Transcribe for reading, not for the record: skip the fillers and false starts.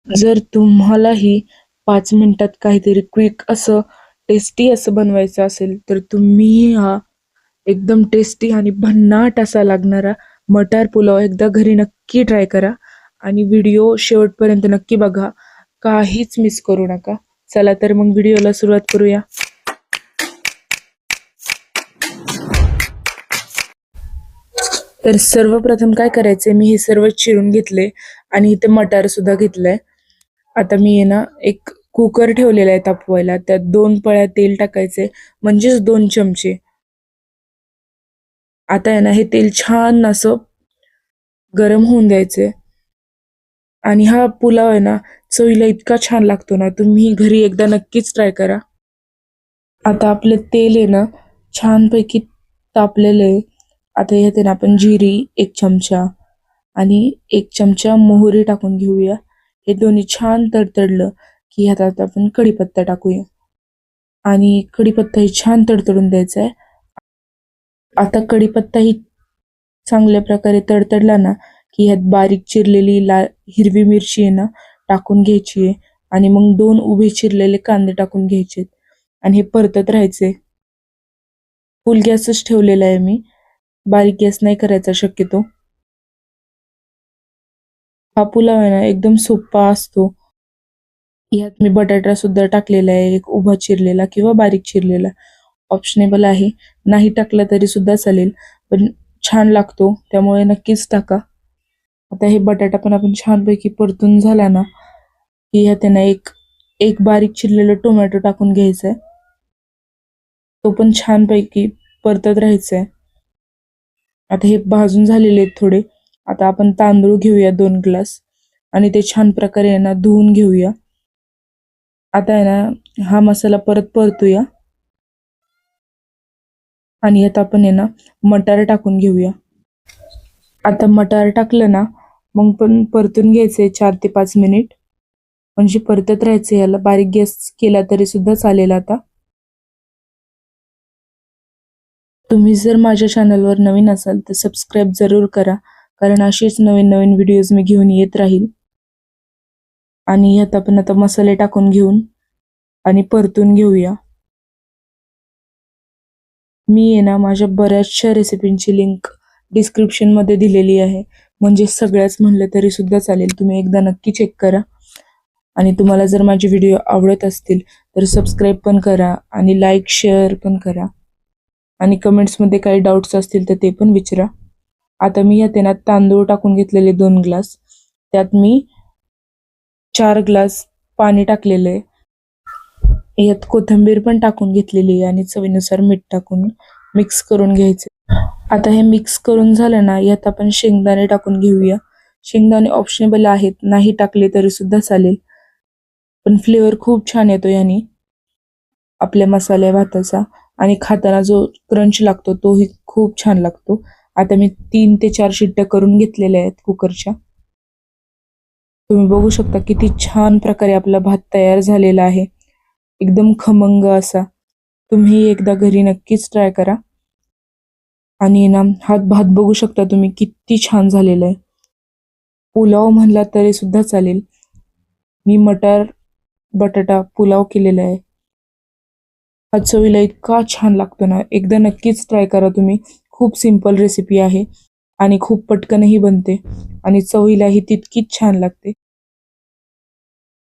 जर तुम्हालाही 5 मिनिटात काहीतरी क्विक असं टेस्टी असं बनवायचं असेल तर तुम्ही हा एकदम टेस्टी आणि भन्नाट असा लागणारा मटार पुलाव एकदा घरी नक्की ट्राय करा आणि व्हिडिओ शेवटपर्यंत नक्की बघा. काहीच मिस करू नका. चला तर मग व्हिडिओला सुरुवात करूया. तर सर्वप्रथम काय करायचंय, मी हे सर्व चिरून घेतले आणि इथे मटार सुद्धा घेतलंय. आता मी आहे ना एक कुकर ठेवलेला आहे तापवायला. त्यात 2 पळ्या तेल टाकायचे, म्हणजेच 2 चमचे. आता आहे ना हे तेल छान असं गरम होऊन द्यायचे आणि हा पुलाव आहे ना चवीला इतका छान लागतो ना, तुम्ही घरी एकदा नक्कीच ट्राय करा. आता आपलं तेल आहे ना छानपैकी तापलेलं आहे. आता ह्यात आहे ना आपण जिरी 1 चमचा आणि 1 चमचा मोहरी टाकून घेऊया. हे दोन्ही छान तडतडलं की ह्यात आता आपण कढीपत्ता टाकूया आणि कढीपत्ता ही छान तडतडून द्यायचा आहे. आता कढीपत्ता ही चांगल्या प्रकारे तडतडला ना की ह्यात बारीक चिरलेली हिरवी मिरची आहे ना टाकून घ्यायची आहे आणि मग 2 उभे चिरलेले कांदे टाकून घ्यायचे आणि हे परतत राहायचे. फुल गॅसच ठेवलेला आहे मी, बारीक गॅस नाही करायचा शक्यतो. हा पुलाव आहे ना एकदम सोपा असतो. यात मी बटाटा सुद्धा टाकलेला आहे, एक उभा चिरलेला किंवा बारीक चिरलेला, ऑप्शनेबल आहे. नाही टाकला तरी सुद्धा चालेल, पण छान लागतो त्यामुळे नक्कीच टाका. आता हे बटाटा पण आपण छानपैकी परतून झाला ना की ह्यात त्यांना एक एक बारीक चिरलेलं टोमॅटो टाकून घ्यायचा आहे. तो पण छानपैकी परतत राहायचा आहे. आता हे भाजून झालेले आहेत थोडे. आता आपण तांदूळ घेऊया 2 ग्लास आणि ते छान प्रकारे आहे ना धुवून घेऊया. आता आहे ना हा मसाला परत परतूया आणि यात आपण आहे ना मटार टाकून घेऊया. आता मटार टाकलं ना मग पण परतून घ्यायचे 4 ते 5 मिनिट, म्हणजे परतत राहायचं. याला बारीक गॅस केला तरी सुद्धा चालेल. आता तुम्ही जर माझ्या चॅनलवर नवीन असाल तर सबस्क्राईब जरूर करा, कारण असेच नवीन नवीन व्हिडिओज मी घेऊन येत राहील. आणि ह्यात आपण आता मसाले टाकून घेऊन आणि परतून घेऊया. मी आहे ना माझ्या बऱ्याचशा रेसिपींची लिंक डिस्क्रिप्शनमध्ये दिलेली आहे, म्हणजे सगळ्याच म्हणलं तरी सुद्धा चालेल. तुम्ही एकदा नक्की चेक करा आणि तुम्हाला जर माझे व्हिडिओ आवडत असतील तर सबस्क्राईब पण करा आणि लाईक शेअर पण करा आणि कमेंट्समध्ये काही डाऊट्स असतील तर ते पण विचारा. आता मी यात ना तांदूळ टाकून घेतलेले 2 ग्लास, त्यात मी 4 ग्लास पाणी टाकलेलं आहे. यात कोथिंबीर पण टाकून घेतलेली आहे आणि चवीनुसार मीठ टाकून मिक्स करून घ्यायचे. आता हे मिक्स करून झालं ना यात आपण शेंगदाणे टाकून घेऊया. शेंगदाणे ऑप्शनेबल आहेत, नाही टाकले तरी सुद्धा चालेल, पण फ्लेवर खूप छान येतो याने आपल्या मसाल्या भाताचा आणि खाताना जो क्रंच लागतो तोही खूप छान लागतो. आता मी 3 ते 4 शिट्ट्या करून घेतलेल्या आहेत कुकरच्या. तुम्ही बघू शकता किती छान प्रकारे आपला भात तयार झालेला आहे, एकदम खमंग असा. तुम्ही एकदा घरी नक्कीच ट्राय करा. आणि ना हा भात बघू शकता तुम्ही किती छान झालेला आहे. पुलाव म्हणला तरी सुद्धा चालेल. मी मटार बटाटा पुलाव केलेला आहे. हा चवीला इतका छान लागतो ना, एकदा नक्कीच ट्राय करा तुम्ही. खूप सिंपल रेसिपी आहे आणि खूप पटकनही बनते आणि चवीलाही तितकीच छान लागते.